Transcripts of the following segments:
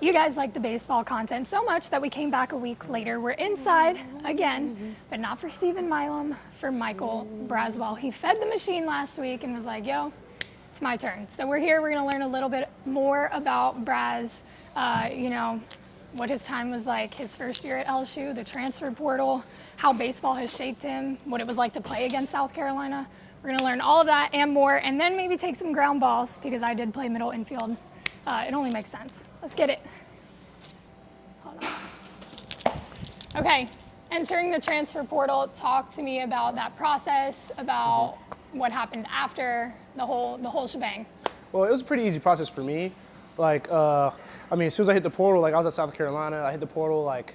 You guys like the baseball content so much that we came back a week later. We're inside again, but not for Steven Milam, for Michael Braswell. He fed the machine last week and was like, yo, it's my turn. So we're here, we're gonna learn a little bit more about Braz, what his time was like, his first year at LSU, the transfer portal, how baseball has shaped him, what it was like to play against South Carolina. We're gonna learn all of that and more, and then maybe take some ground balls because I did play middle infield. It only makes sense. Let's get it. Hold on. Okay, entering the transfer portal, talk to me about that process, about what happened after the whole shebang. Well, it was a pretty easy process for me. Like, as soon as I hit the portal, I was at South Carolina. I hit the portal like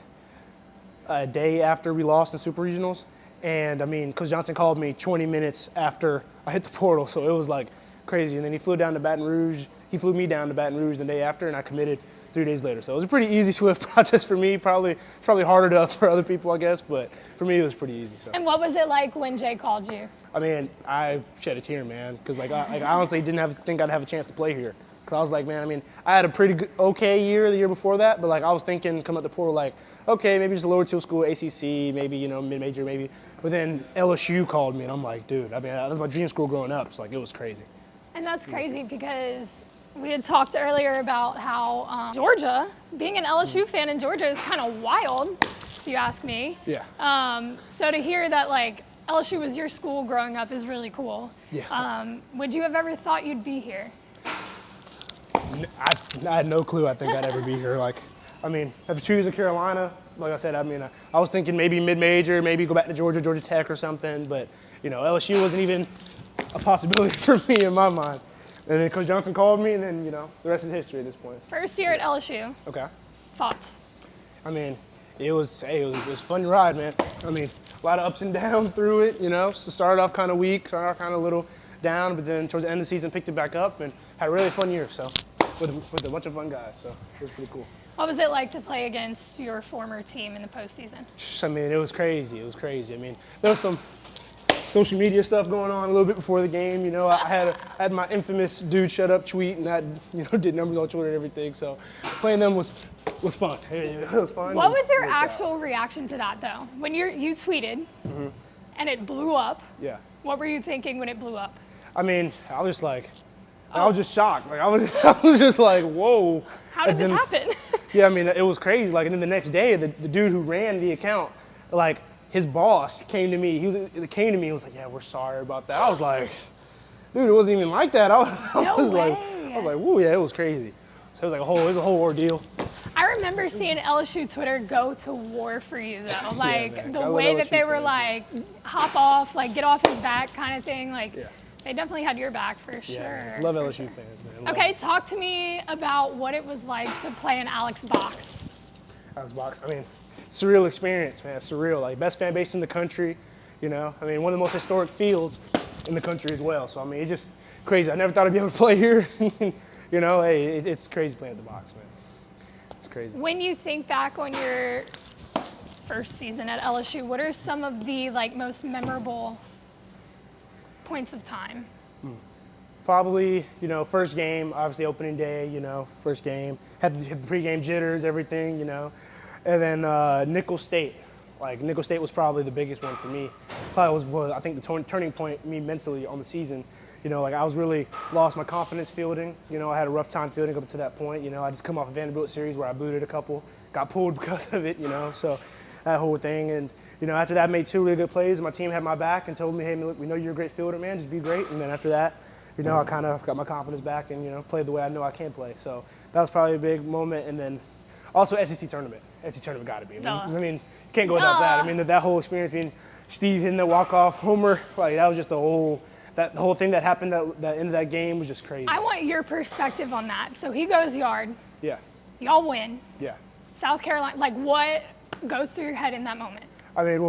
a day after we lost in Super Regionals. And Coach Johnson called me 20 minutes after I hit the portal, so it was like crazy. And then he flew me down to Baton Rouge the day after, and I committed 3 days later. So it was a pretty easy, swift process for me. Probably harder for other people, I guess, but for me it was pretty easy. So. And what was it like when Jay called you? I shed a tear, man, because I honestly didn't think I'd have a chance to play here. Because I was like, man, I had a pretty good, okay year the year before that, but I was thinking coming out the portal okay, maybe just a lower tier school, ACC, maybe mid-major, maybe. But then LSU called me, and I'm like, dude, that was my dream school growing up. So it was crazy. And that's crazy because we had talked earlier about how Georgia, being an LSU fan in Georgia is kind of wild, if you ask me. Yeah. So to hear that LSU was your school growing up is really cool. Yeah. Would you have ever thought you'd be here? I had no clue. I think I'd ever be here. After 2 years of Carolina, like I said, I was thinking maybe mid-major, maybe go back to Georgia Tech or something. But LSU wasn't even a possibility for me in my mind. And then Coach Johnson called me, and then the rest is history at this point. First year at LSU. Okay. Thoughts? It was a fun ride, man. A lot of ups and downs through it. So started off kind of weak, started off kind of a little down, but then towards the end of the season picked it back up and had a really fun year. So with a bunch of fun guys. So it was pretty cool. What was it like to play against your former team in the postseason? It was crazy. It was crazy. There was some social media stuff going on a little bit before the game. I had my infamous "dude shut up" tweet, and that did numbers on Twitter and everything. So playing them was fun. It was fun. What was your actual reaction to that though? When you tweeted and it blew up? Yeah. What were you thinking when it blew up? I was just I was just shocked. I was just like, whoa. How did this happen? Yeah, it was crazy. And then the next day, the dude who ran the account, his boss came to me. He was like, yeah, we're sorry about that. I was like, dude, it wasn't even like that. I was like, whoa, yeah, it was crazy. So it was a whole ordeal. I remember seeing LSU Twitter go to war for you though. Yeah, the way that they were hop off, get off his back kind of thing. Yeah. They definitely had your back for sure. Yeah, love LSU fans, man. Okay, talk to me about what it was like to play in Alex Box. Alex Box, surreal experience, man. Surreal. Best fan base in the country, one of the most historic fields in the country as well. So it's just crazy. I never thought I'd be able to play here. It's crazy playing at the Box, man. It's crazy. When you think back on your first season at LSU, what are some of the most memorable points of time? Probably, first game, obviously opening day, first game. Had the pregame jitters, everything, And then Nickel State. Nickel State was probably the biggest one for me. Probably was I think, the turning point me mentally on the season. I was really lost my confidence fielding. I had a rough time fielding up to that point. I just come off a Vanderbilt series where I booted a couple, got pulled because of it, So that whole thing. And after that, I made 2 really good plays, and my team had my back and told me, hey, look, we know you're a great fielder, man, just be great. And then after that, I kind of got my confidence back and, played the way I know I can play. So that was probably a big moment. And then also SEC tournament. SEC tournament got to be. You can't go without that. That whole experience being Steve hitting the walk-off homer, that was just the whole thing that happened that end of that game was just crazy. I want your perspective on that. So he goes yard. Yeah. Y'all win. Yeah. South Carolina, what goes through your head in that moment?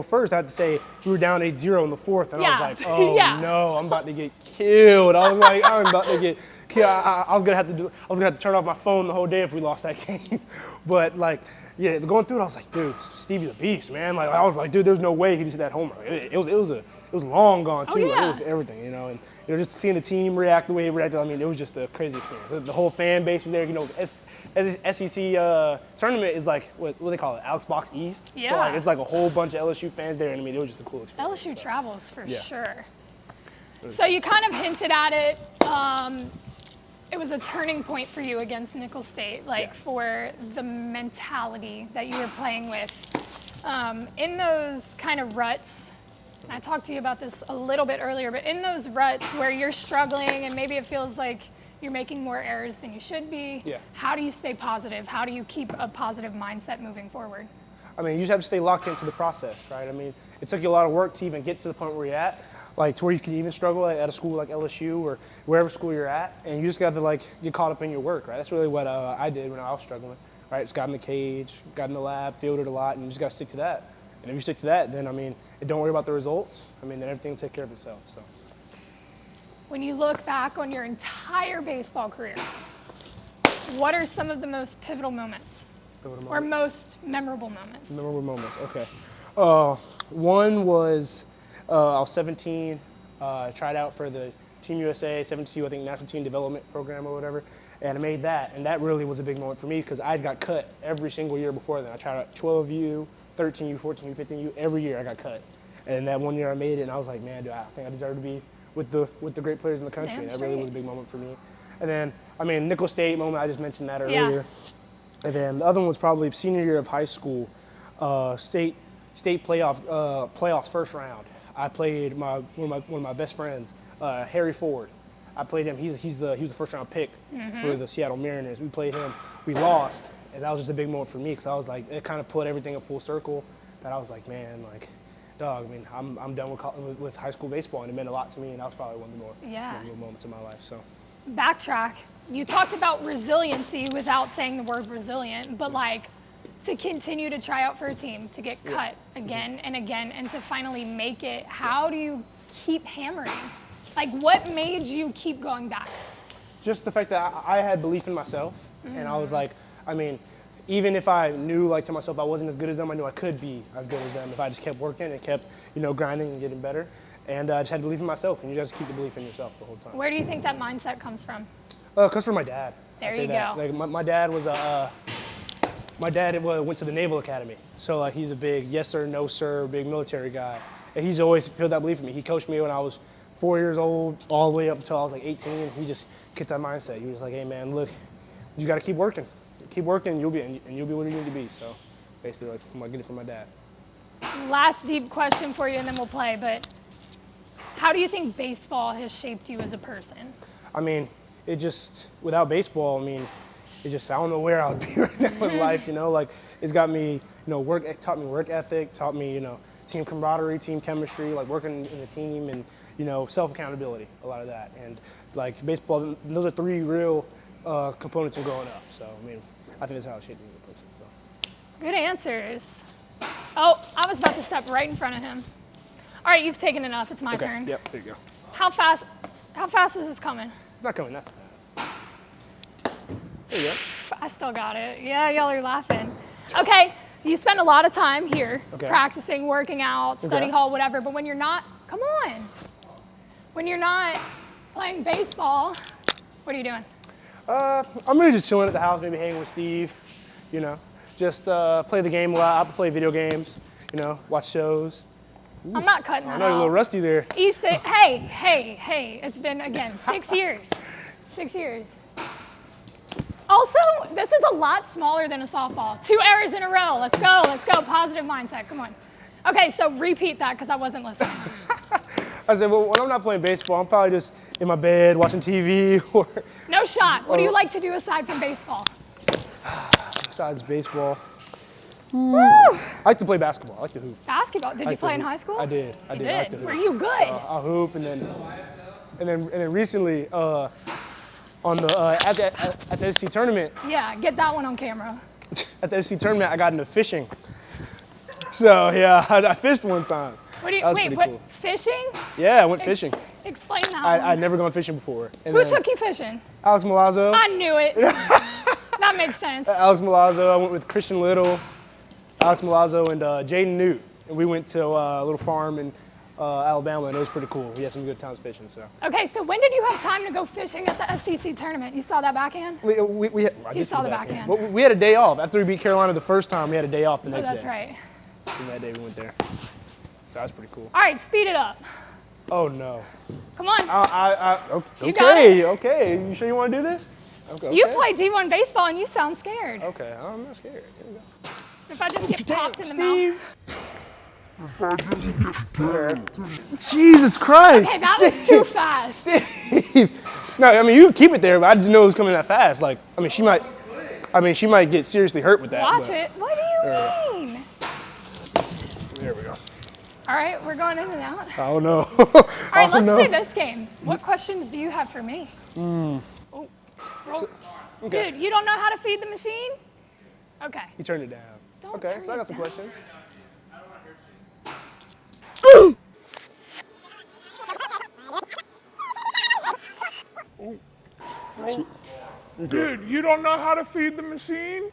First I had to say we were down 8-0 in the fourth, and I was like, oh no, I'm about to get killed. I was like, I'm about to get killed. I was gonna have to turn off my phone the whole day if we lost that game. But going through it, I was like, dude, Stevie's a beast, man. I was like, dude, there's no way he just hit that homer. It was was long gone too. Oh, Like, yeah. it was everything, you know, and just seeing the team react the way it reacted. I mean, it was just a crazy experience. The whole fan base was there. You know, SEC tournament is like what they call it, Alex Box East. Yeah. So like, it's like a whole bunch of LSU fans there, and I mean, it was just a cool experience. LSU travels for Yeah. sure. So you kind of hinted at it. It was a turning point for you against Nickel State, like for the mentality that you were playing with. In those kind of ruts, and I talked to you about this a little bit earlier, but in those ruts where you're struggling and maybe it feels like you're making more errors than you should be, how do you stay positive? How do you keep a positive mindset moving forward? I mean, you just have to stay locked into the process, right? I mean, it took you a lot of work to even get to the point where you're at, like to where you can even struggle at a school like LSU or wherever school you're at, and you just got to like get caught up in your work, right? That's really what I did when I was struggling, right? Just got in the cage, got in the lab, fielded a lot, and you just got to stick to that. And if you stick to that, then I mean, and don't worry about the results. I mean, then everything will take care of itself. So. When you look back on your entire baseball career, what are some of the most pivotal moments? Or most memorable moments? Memorable moments, okay. One was I was 17, tried out for the Team USA 72, I think, National Team Development Program or whatever, and I made that. And that really was a big moment for me because I got cut every single year before then. I tried out 12U, 13U, 14U, 15U, every year I got cut. And that one year I made it, and I was like, man, I think I deserve to be with the great players in the country. And that really was a big moment for me. And then, I mean, Nickel State moment, I just mentioned that earlier. Yeah. And then the other one was probably senior year of high school, state playoffs first round. I played one of my best friends, Harry Ford. I played him. He was the first round pick for the Seattle Mariners. We played him. We lost, and that was just a big moment for me because I was like, it kind of put everything in full circle. That I was like, man, like, dog. I mean, I'm done with high school baseball, and it meant a lot to me. And that was probably one of the more memorable moments in my life. So. Backtrack. You talked about resiliency without saying the word resilient, but like to continue to try out for a team, to get cut again and again, and to finally make it, how do you keep hammering? Like, what made you keep going back? Just the fact that I had belief in myself, and I was like, I mean, even if I knew like to myself I wasn't as good as them, I knew I could be as good as them if I just kept working and kept, grinding and getting better. And I just had belief in myself, and you just keep the belief in yourself the whole time. Where do you think that mindset comes from? It comes from my dad. There you go. Like my dad was went to the Naval Academy, so like he's a big yes sir, no sir, big military guy, and he's always felt that belief in me. He coached me when I was 4 years old, all the way up until I was like 18. And he just kept that mindset. He was like, hey man, look, you got to keep working, and you'll be where you need to be. So basically, like, I'm gonna get it from my dad. Last deep question for you, and then we'll play. But how do you think baseball has shaped you as a person? I mean, it just, without baseball, I mean, it just, I don't know where I would be right now in life, like it's got me, taught me work ethic, taught me, team camaraderie, team chemistry, like working in a team and, self-accountability, a lot of that. And like baseball, those are three real components of growing up. So, I mean, I think that's how it shaped me as a person, so. Good answers. Oh, I was about to step right in front of him. All right, you've taken enough. It's my turn. Yep, there you go. How fast is this coming? It's not coming that fast. There you go. I still got it. Yeah, y'all are laughing. Okay, you spend a lot of time here practicing, working out, study hall, whatever, but when you're not, come on. When you're not playing baseball, what are you doing? I'm really just chilling at the house, maybe hanging with Steve, just play the game a lot. I play video games, watch shows. Ooh, I'm not cutting that I know you're a little rusty there. Hey, it's been, again, 6 years. 6 years. Also, this is a lot smaller than a softball. 2 errors in a row. Let's go. Positive mindset. Come on. Okay, so repeat that because I wasn't listening. I said, well, when I'm not playing baseball, I'm probably just in my bed watching TV or. No shot. What do you like to do aside from baseball? Besides baseball. I like to play basketball. I like to hoop. Basketball? Did you play in high school? I did. You did. I like to hoop. Were you good? So I'll hoop and then recently on the at the SC tournament. Yeah, get that one on camera. At the SC tournament, I got into fishing. So yeah, I fished one time. What? Fishing? Yeah, I went fishing. Explain that. I'd never gone fishing before. And who took you fishing? Alex Milazzo. I knew it. That makes sense. Alex Milazzo. I went with Christian Little, Alex Milazzo, and Jaden Newt. And we went to a little farm in Alabama, and it was pretty cool. We had some good times fishing. So Okay, so when did you have time to go fishing at the SEC tournament? You saw that backhand? we had, You saw the backhand. Well, we had a day off after we beat Carolina the first time. We had a day off the Oh, next day. that's right. And that day we went there. So that was pretty cool. All right, speed it up. Oh no. Come on. Okay. You got it. Okay. You sure you want to do this? Okay. You play D1 baseball and you sound scared. Okay. I'm not scared. Here we go. If I just get popped in the Steve. mouth. Jesus Christ. Okay, that was too fast. Steve. No, I mean you keep it there, but I didn't know it was coming that fast. Like, I mean she might get seriously hurt with that. Watch it. What do you mean? There we go. All right, we're going in and out. Oh no. All right, let's play this game. What questions do you have for me? Oh, roll. Okay. Dude, you don't know how to feed the machine? Okay. You turned it down. Don't Okay, turn so I got it some down. questions. Dude, you don't know how to feed the machine?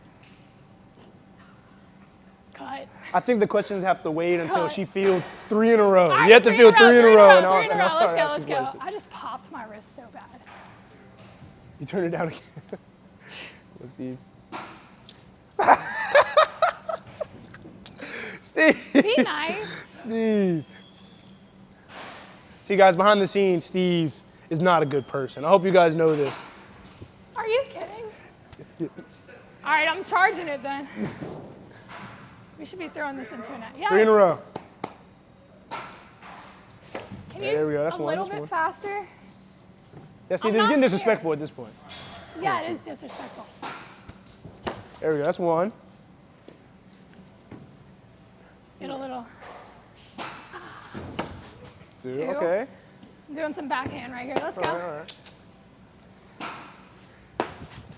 Cut. I think the questions have to wait until Cut. she fields 3 in a row. All right, You have to field 3 in a row, and I'll three in a row. start Let's asking go. questions. I just popped my wrist so bad. You turn it down again. Well, Steve. Steve. Be nice. Steve. See, guys, behind the scenes, Steve is not a good person. I hope you guys know this. Are you kidding? All right, I'm charging it then. We should be throwing this into a net. Yes. 3 in a row. Can you There we go. That's a one. little That's bit one. faster? Yeah, Steve, I'm this is not getting scared. disrespectful at this point. Yeah, it is disrespectful. There we go. That's 1. Get a little. 2. 2. Okay. I'm doing some backhand right here. Let's go. All right.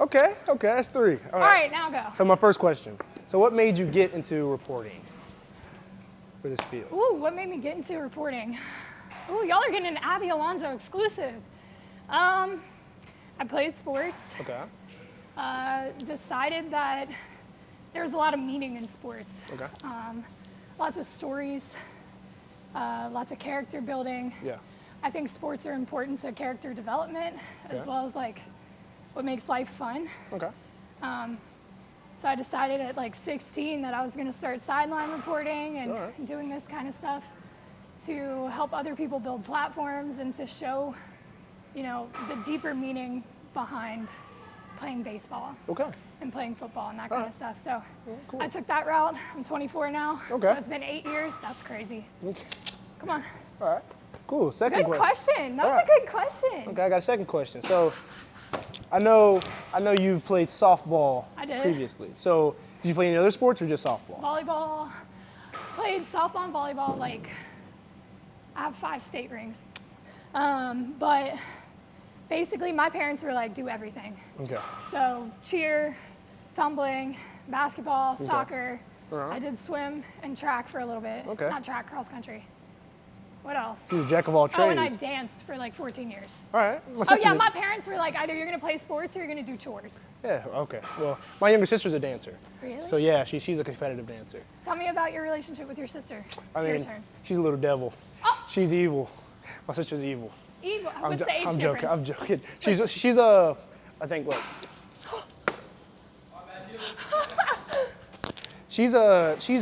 Okay. That's 3. All right, now go. So my first question. So what made you get into reporting for this field? Ooh, what made me get into reporting? Ooh, y'all are getting an Abby Alonzo exclusive. I played sports. Okay. Decided that there was a lot of meaning in sports. Okay. Lots of stories, lots of character building. Yeah. I think sports are important to character development as Okay. well as like what makes life fun. Okay. So I decided at like 16 that I was going to start sideline reporting and All right. doing this kind of stuff to help other people build platforms and to show, you know, the deeper meaning behind playing baseball Okay. and playing football and that kind right. of stuff. So cool. I took that route. I'm 24 now. Okay. So it's been 8 years. That's crazy. Okay. Come on. All right. Cool. Second Good question. That was All a good question. Okay, I got a second question. So I know you've played softball I did. previously. So did you play any other sports or just softball? Volleyball. Played softball and volleyball. Like, I have 5 state rings. But basically, my parents were like, do everything. Okay. So cheer, tumbling, basketball, soccer. All right. I did swim and track for a little bit. Okay. Not track, cross country. What else? She's a jack of all Oh, trades. and I danced for like 14 years. All right. My Oh sister's yeah, a- my parents were like, either you're gonna play sports or you're gonna do chores. Yeah. Okay. Well, my younger sister's a dancer. Really? So yeah, she's a competitive dancer. Tell me about your relationship with your sister. I Your mean, turn. she's a little devil. Oh. She's evil. My sister's evil. Evil. What's the age I'm difference? joking. I'm joking. She's a, I think what? She's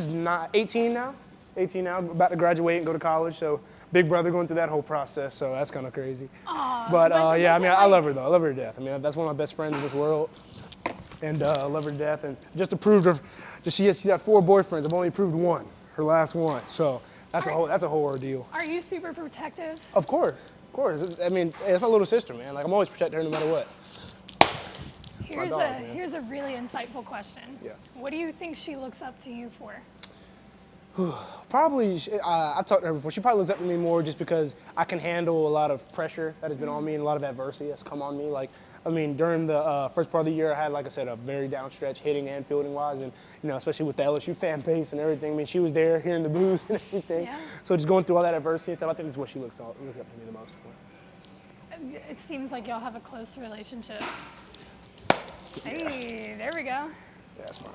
not 18 now. 18 now, about to graduate and go to college. So big brother going through that whole process. So that's kind of crazy. Aw, But what's yeah, I it mean, I like? love her though. I love her to death. I mean, that's one of my best friends in this world, and I love her to death. And just approved her. She's had 4 boyfriends. I've only approved 1, her last one. So that's a whole ordeal. Are you super protective? Of course. I mean, it's my little sister, man. Like I'm always protecting her no matter what. Here's dog, man. here's a really insightful question. Yeah. What do you think she looks up to you for? Probably, I've talked to her before. She probably looks up to me more just because I can handle a lot of pressure that has been on me and a lot of adversity that's come on me. Like, I mean, during the first part of the year, I had, like I said, a very down stretch hitting and fielding wise, and you know, especially with the LSU fan base and everything. I mean, she was there here in the booth and everything. Yeah. So just going through all that adversity and stuff, I think this is what she looks up to me the most for. It seems like y'all have a close relationship. Hey, there we go. Yeah, that's fine.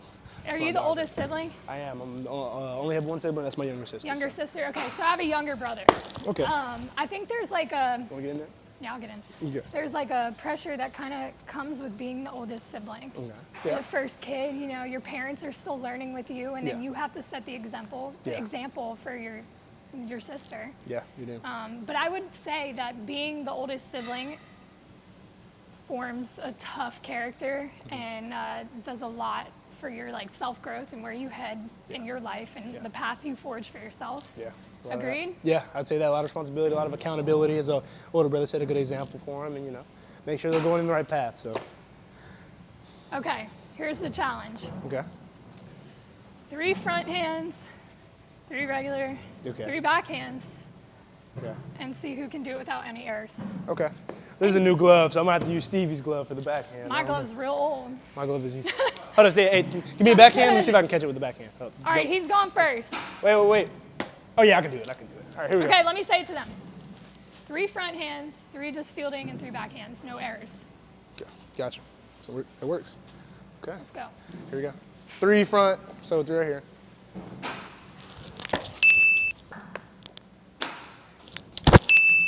Are you the oldest sibling? I am. I'm only have one sibling. That's my younger sister. Younger sister? Okay, so I have a younger brother. Okay. I think there's like a, Want to get in there? yeah, I'll get in. Okay. There's like a pressure that kind of comes with being the oldest sibling. Okay. You're Yeah. the first kid, you know, your parents are still learning with you, and then Yeah. you have to set the example for your sister. Yeah, you do. But I would say that being the oldest sibling forms a tough character and does a lot for your like self-growth and where you head in your life and the path you forge for yourself. Yeah. Agreed? Yeah, I'd say that. A lot of responsibility, a lot of accountability. As a older brother set a good example for him, and you know, make sure they're going in the right path. So. Okay, here's the challenge. Okay. 3 front hands, 3 regular, Okay. 3 back hands, Okay. and see who can do it without any errors. Okay. This is a new glove, so I'm gonna have to use Stevie's glove for the backhand. My glove's real old. My glove is. Hold on, hey, give me a backhand. Let me see if I can catch it with the backhand. Oh, All right, he's going first. Wait. Oh yeah, I can do it. All right, here we Okay, go. let me say it to them. 3 front hands, 3 just fielding, and 3 back hands. No errors. Okay, gotcha. So it works. Okay. Let's go. Here we go. 3 front, so 3 right here.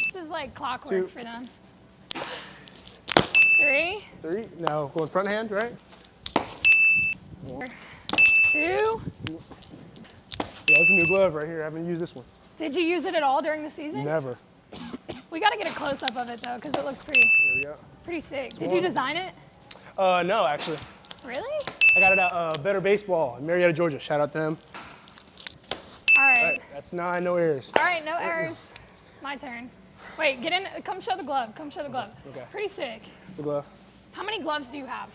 This is like clockwork 2. for them. 3, 3. Now going front hand, right? 4, 2. Yeah, that's a new glove right here. I haven't used this one. Did you use it at all during the season? Never. We got to get a close-up of it, though, because it looks pretty Here we go. sick. Did you design it? No, actually. Really? I got it at Better Baseball in Marietta, Georgia. Shout out to them. All All right. right, that's 9, no errors. All right, no errors. My turn. Wait, get in. Come show the glove. Come show the glove. Okay. Pretty sick. It's a glove. How many gloves do you have?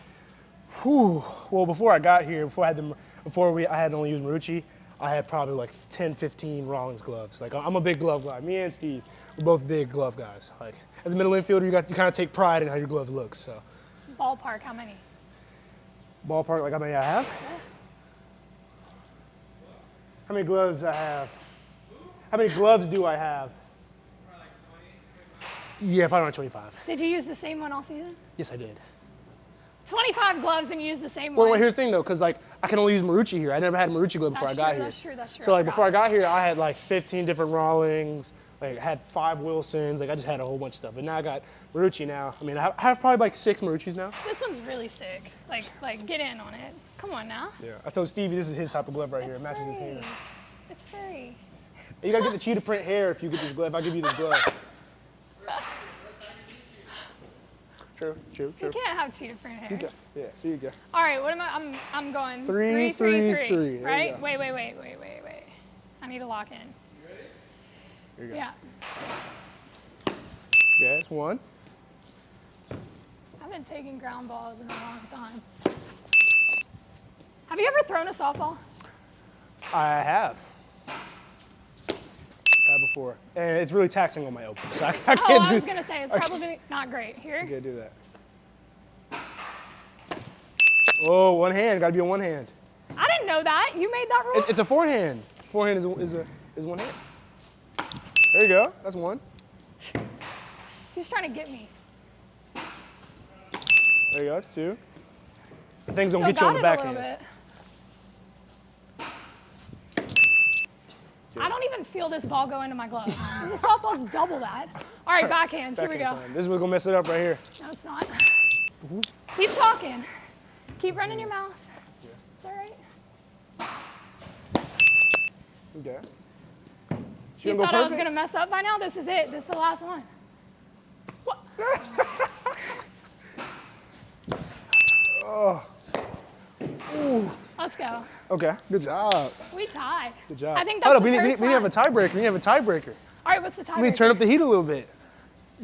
Whew. Well, before I got here, I had only used Marucci, I had probably like 10, 15 Rollins gloves. Like I'm a big glove guy. Me and Steve, we're both big glove guys. Like as a middle infielder, you kind of take pride in how your glove looks. So Ballpark, how many? ballpark, like how many I have? How many gloves I have? How many gloves do I have? Yeah, probably around 25. Did you use the same one all season? Yes, I did. 25 gloves and you used the same one. Well, here's the thing though, because like I can only use Marucci here. I never had a Marucci glove before I got here. That's true. So like before I got here, I had like 15 different Rawlings, like I had 5 Wilsons, like I just had a whole bunch of stuff. But now I got Marucci now. I mean, I have probably like 6 Maruccis now. This one's really sick. Like get in on it. Come on now. Yeah. I told Stevie this is his type of glove right here. It's It matches his furry. hair. It's furry. You gotta get the cheetah print hair if you get this glove. I'll give you this glove. True. You can't have cheetah print hair. Okay. Yeah, so you go. All right, what am I? I'm going 3, 3, 3, 3. There you Right? go. Wait. I need to lock in. Here you go. Yeah. Yeah, it's 1. I've been taking ground balls in a long time. Have you ever thrown a softball? I have. Before. And it's really taxing on my elbow. So I can't Oh, do I was going to say, it's probably not great. Here? I can't do that. Oh, one hand. Gotta be on one hand. I didn't know that. You made that rule? It's a forehand. Forehand is one hand. There you go. That's 1. He's trying to get me. There you go. That's 2. The thing's gonna Still get you on the got it a little backhand. bit. I don't even feel this ball go into my glove. Because the softball's double that. All right, backhands. Here we go. Backhand time. This is what's gonna mess it up right here. No, it's not. Keep talking. Keep running your mouth. It's all right. Okay. You thought I was going to mess up by now? This is it. This is the last one. What? Oh. Ooh. Let's go. Okay. Good job. We tied. Good job. I think Hold that's up, the we first need to have a time. tiebreaker. We need to have a tiebreaker. All right, what's the tiebreaker? We need to turn up the heat a little bit.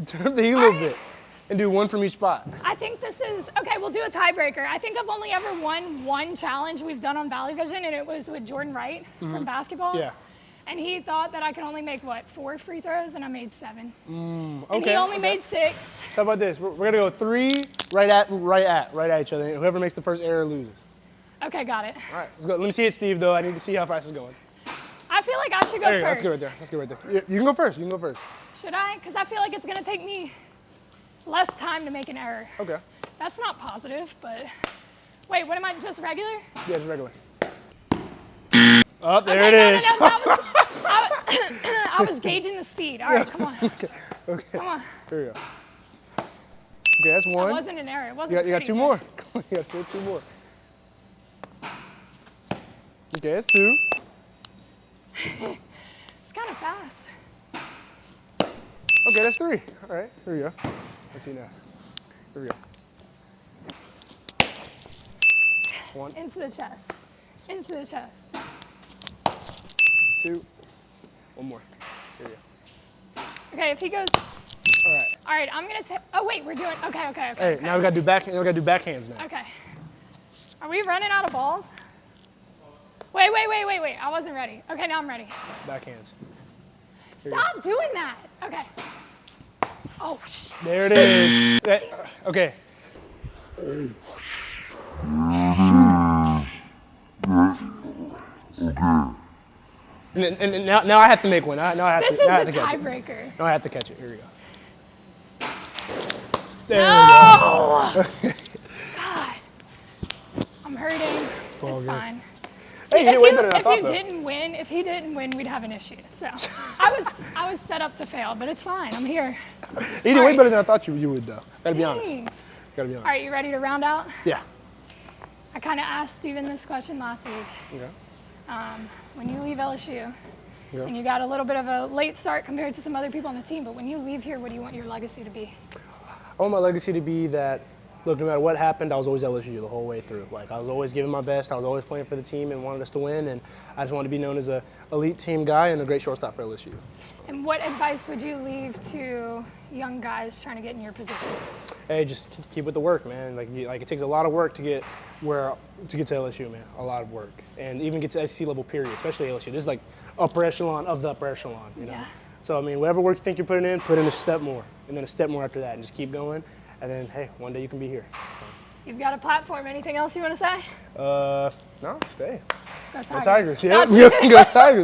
Turn up the heat a little bit. And do 1 from each spot. I think this is, okay, we'll do a tiebreaker. I think I've only ever won one challenge we've done on Valley Vision, and it was with Jordan Wright from basketball. Yeah. And he thought that I could only make, 4 free throws, and I made 7. And Okay. he only made 6. How about this? We're gonna go 3 right at each other. Whoever makes the first error loses. Okay, got it. All right, let's go. Let me see it, Steve, though. I need to see how fast it's going. I feel like I should go There you go. first. Let's go right there. You can go first. Should I? Because I feel like it's going to take me less time to make an error. Okay. That's not positive, but wait, what am I, just regular? Yeah, just regular. Oh, there Okay, it no, is. No, I was gauging the speed. All right, come on. Okay. Come on. Here we go. Okay, that's That one. wasn't an error. It wasn't You got pretty two good. more. Come on, you got still two more. Okay, that's two. It's kind of fast. Okay, that's three. All right, here we go. Let's see now. Here we go. One, Into the chest. Into the chest. two, one more. Here we go. Okay, if he goes. All right. All right, I'm gonna take. Oh wait, we're doing. Okay. Hey, now we gotta do backhands now. Okay. Are we running out of balls? Wait. I wasn't ready. Okay, now I'm ready. Backhands. Stop doing that. Okay. Oh, There it is. Okay. And now I have to make one. Now I have this to. Now I is have the to catch it. tiebreaker. Now I have to catch it. Here we go. There No! we go. God. I'm hurting. It's all good. fine. Hey, you did way better than I thought, though. If he didn't win, we'd have an issue. So I was set up to fail, but it's fine. I'm here. You did way better than I thought you would, though. Gotta be honest. Thanks. Gotta be honest. All right, you ready to round out? Yeah. I kind of asked Steven this question last week. Okay. When you leave LSU, Yeah. and you got a little bit of a late start compared to some other people on the team, but when you leave here, what do you want your legacy to be? I want my legacy to be that, look, no matter what happened, I was always LSU the whole way through. Like, I was always giving my best. I was always playing for the team and wanted us to win. And I just wanted to be known as an elite team guy and a great shortstop for LSU. And what advice would you leave to young guys trying to get in your position? Hey, just keep with the work, man. Like it takes a lot of work to get to LSU, man. A lot of work, and even get to SEC level, period. Especially LSU. This is like upper echelon of the upper echelon, you know. Yeah. So I mean, whatever work you think you're putting in, put in a step more, and then a step more after that, and just keep going. And then, hey, one day you can be here. So. You've got a platform. Anything else you want to say? No, stay. Go Tigers. Go Tigers. Yeah, That's what go Tigers.